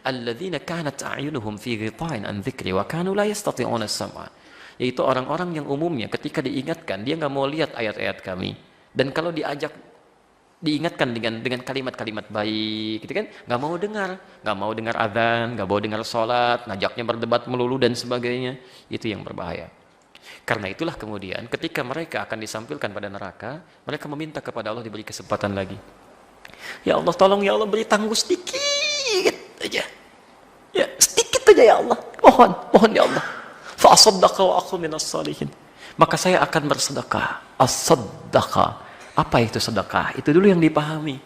alladzina kanat a'yunuhum fi ghita'in an dzikri wa kanu la yastati'una as-sam'a. Yaitu orang-orang yang umumnya ketika diingatkan dia nggak mau lihat ayat-ayat kami, dan kalau diingatkan dengan kalimat-kalimat baik gitu kan, nggak mau dengar azan, nggak mau dengar sholat, ngajaknya berdebat melulu dan sebagainya. Itu yang berbahaya. Karena itulah kemudian ketika mereka akan disampilkan pada neraka, mereka meminta kepada Allah diberi kesempatan lagi. Ya Allah, tolong ya Allah, beri tangguh sedikit aja, ya sedikit aja ya Allah, mohon ya Allah. Fa asaddaqa wa aku minas salihin, maka saya akan bersedekah. As-saddaqa, apa itu sedekah? Itu dulu yang dipahami.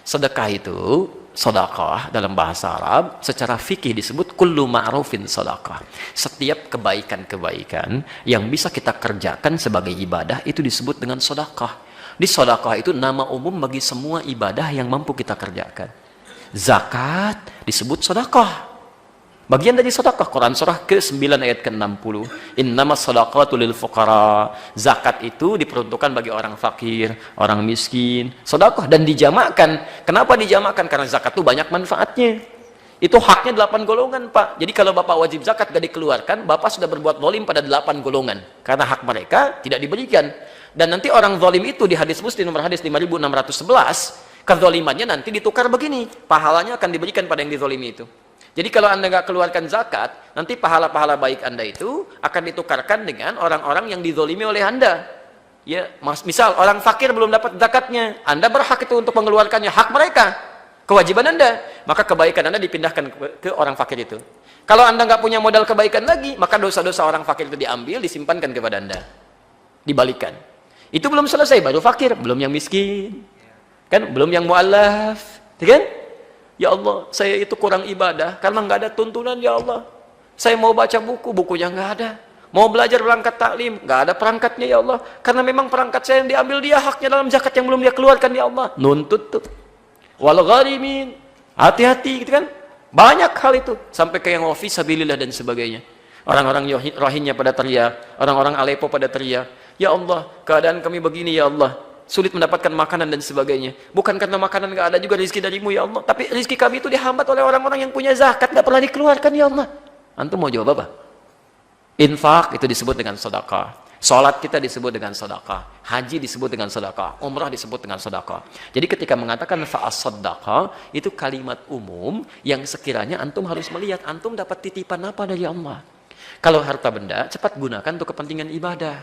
Sedekah itu, sedekah dalam bahasa Arab secara fikih disebut kullu ma'rufin sedekah. Setiap kebaikan-kebaikan yang bisa kita kerjakan sebagai ibadah itu disebut dengan sedekah. Di sedekah itu nama umum bagi semua ibadah yang mampu kita kerjakan. Zakat disebut sedekah, bagian dari sedekah. Quran surah ke-9 ayat ke-60, innamas shadaqatu lil fuqara. Zakat itu diperuntukkan bagi orang fakir, orang miskin. Sedekah, dan dijamakkan. Kenapa dijamakkan? Karena zakat itu banyak manfaatnya. Itu haknya 8 golongan, Pak. Jadi kalau Bapak wajib zakat gak dikeluarkan, Bapak sudah berbuat zalim pada 8 golongan. Karena hak mereka tidak diberikan. Dan nanti orang zalim itu di hadis Muslim nomor hadis 5611, kezalimannya nanti ditukar begini. Pahalanya akan diberikan pada yang dizalimi itu. Jadi kalau Anda nggak keluarkan zakat, nanti pahala-pahala baik Anda itu akan ditukarkan dengan orang-orang yang dizalimi oleh Anda. Ya, misal orang fakir belum dapat zakatnya, Anda berhak itu untuk mengeluarkannya, hak mereka, kewajiban Anda. Maka kebaikan Anda dipindahkan ke orang fakir itu. Kalau Anda nggak punya modal kebaikan lagi, maka dosa-dosa orang fakir itu diambil, disimpankan kepada Anda, dibalikan. Itu belum selesai, baru fakir, belum yang miskin, kan? Belum yang mu'allaf, kan? Ya Allah, saya itu kurang ibadah karena nggak ada tuntunan, ya Allah. Saya mau baca buku, bukunya nggak ada. Mau belajar perangkat taklim, nggak ada perangkatnya, ya Allah. Karena memang perangkat saya yang diambil dia, haknya dalam zakat yang belum dia keluarkan, ya Allah. Nuntut tuh. Wal gharimin, hati-hati gitu kan. Banyak hal itu, sampai ke yang fi sabilillah dan sebagainya. Orang-orang Rohingya pada teriak, orang-orang Aleppo pada teriak, ya Allah, keadaan kami begini, ya Allah, sulit mendapatkan makanan dan sebagainya. Bukan karena makanan nggak ada, juga rezeki darimu, ya Allah. Tapi rezeki kami itu dihambat oleh orang-orang yang punya zakat, nggak pernah dikeluarkan, ya Allah. Antum mau jawab apa? Infak itu disebut dengan sedekah. Salat kita disebut dengan sedekah. Haji disebut dengan sedekah. Umrah disebut dengan sedekah. Jadi ketika mengatakan fa'as-sedekah, itu kalimat umum yang sekiranya antum harus melihat antum dapat titipan apa dari Allah. Kalau harta benda, cepat gunakan untuk kepentingan ibadah.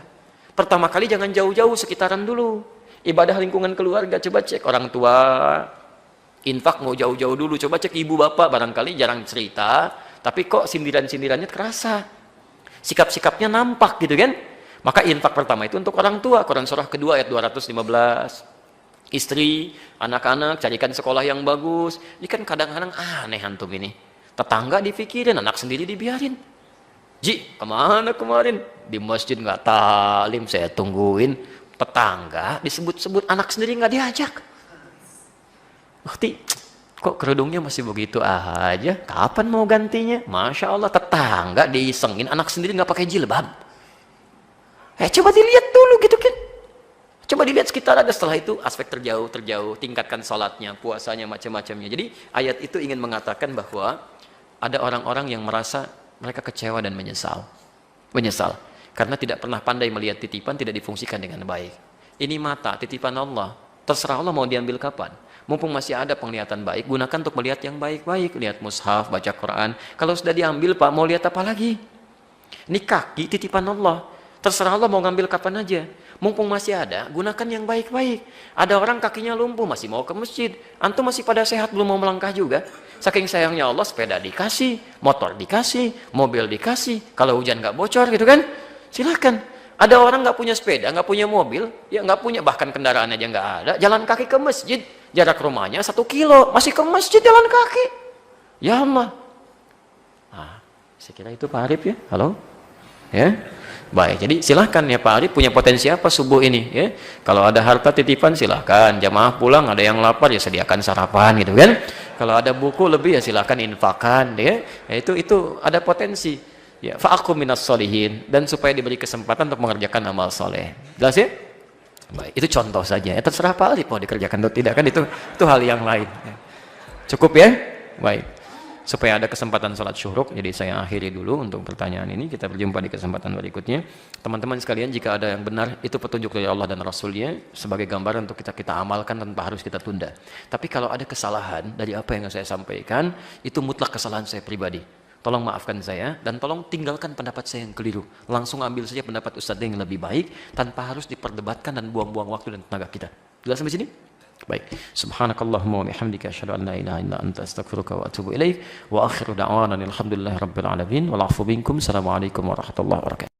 Pertama kali jangan jauh-jauh, sekitaran dulu. Ibadah lingkungan keluarga, coba cek orang tua. Infak mau jauh-jauh dulu, coba cek ibu bapak, barangkali jarang cerita, tapi kok sindiran-sindirannya terasa. Sikap-sikapnya nampak gitu kan. Maka infak pertama itu untuk orang tua. Quran surah kedua ayat 215. Istri, anak-anak, carikan sekolah yang bagus. Ini kan kadang-kadang aneh antum ini. Tetangga dipikirin, anak sendiri dibiarin. Ji, kemana kemarin? Di masjid nggak talim, saya tungguin. Tetangga disebut-sebut, anak sendiri nggak diajak. Waktu kok kerudungnya masih begitu aja? Kapan mau gantinya? Masya Allah, tetangga diisengin, anak sendiri nggak pakai jilbab. Coba dilihat dulu gitu kan. Coba dilihat sekitar ada, setelah itu aspek terjauh, tingkatkan salatnya, puasanya, macam-macamnya. Jadi ayat itu ingin mengatakan bahwa ada orang-orang yang merasa mereka kecewa dan menyesal. Karena tidak pernah pandai melihat titipan, tidak difungsikan dengan baik. Ini mata, titipan Allah. Terserah Allah mau diambil kapan. Mumpung masih ada penglihatan baik, gunakan untuk melihat yang baik-baik. Lihat mushaf, baca Quran. Kalau sudah diambil, Pak, mau lihat apa lagi? Ini kaki, titipan Allah. Terserah Allah mau ngambil kapan aja. Mumpung masih ada, gunakan yang baik-baik. Ada orang kakinya lumpuh, masih mau ke masjid. Antum masih pada sehat, belum mau melangkah juga. Saking sayangnya Allah, sepeda dikasih, motor dikasih, mobil dikasih. Kalau hujan nggak bocor gitu kan, silakan. Ada orang nggak punya sepeda, nggak punya mobil, ya nggak punya, bahkan kendaraan aja nggak ada. Jalan kaki ke masjid, jarak rumahnya 1 kilo, masih ke masjid jalan kaki. Ya Allah. Nah, saya kira itu Pak Arif ya. Halo, ya. Baik, jadi silahkan ya Pak Arif, punya potensi apa subuh ini ya. Kalau ada harta titipan silahkan, jamaah pulang ada yang lapar ya sediakan sarapan gitu kan. Kalau ada buku lebih ya silahkan infakkan ya. Itu ada potensi ya, fa'akum minas solihin, dan supaya diberi kesempatan untuk mengerjakan amal soleh. Jelas ya? Baik, itu contoh saja ya, terserah Pak Arif mau dikerjakan atau tidak kan, itu hal yang lain ya. Cukup ya? Baik. supaya ada kesempatan salat syuruk. Jadi saya akhiri dulu untuk pertanyaan ini. Kita berjumpa di kesempatan berikutnya. Teman-teman sekalian, jika ada yang benar, itu petunjuk dari Allah dan Rasulnya sebagai gambaran untuk kita amalkan tanpa harus kita tunda. Tapi kalau ada kesalahan dari apa yang saya sampaikan, itu mutlak kesalahan saya pribadi. Tolong maafkan saya dan tolong tinggalkan pendapat saya yang keliru. Langsung ambil saja pendapat Ustadz yang lebih baik tanpa harus diperdebatkan dan buang-buang waktu dan tenaga kita. Jelas sampai sini? Baik. Subhanakallahumma wa bihamdika asyhadu an la ilaha illa anta astaghfiruka wa atubu ilaik. Wa akhiru da'wana alhamdulillahi rabbil alamin. Wal 'afwu minkum. Assalamualaikum warahmatullahi wabarakatuh.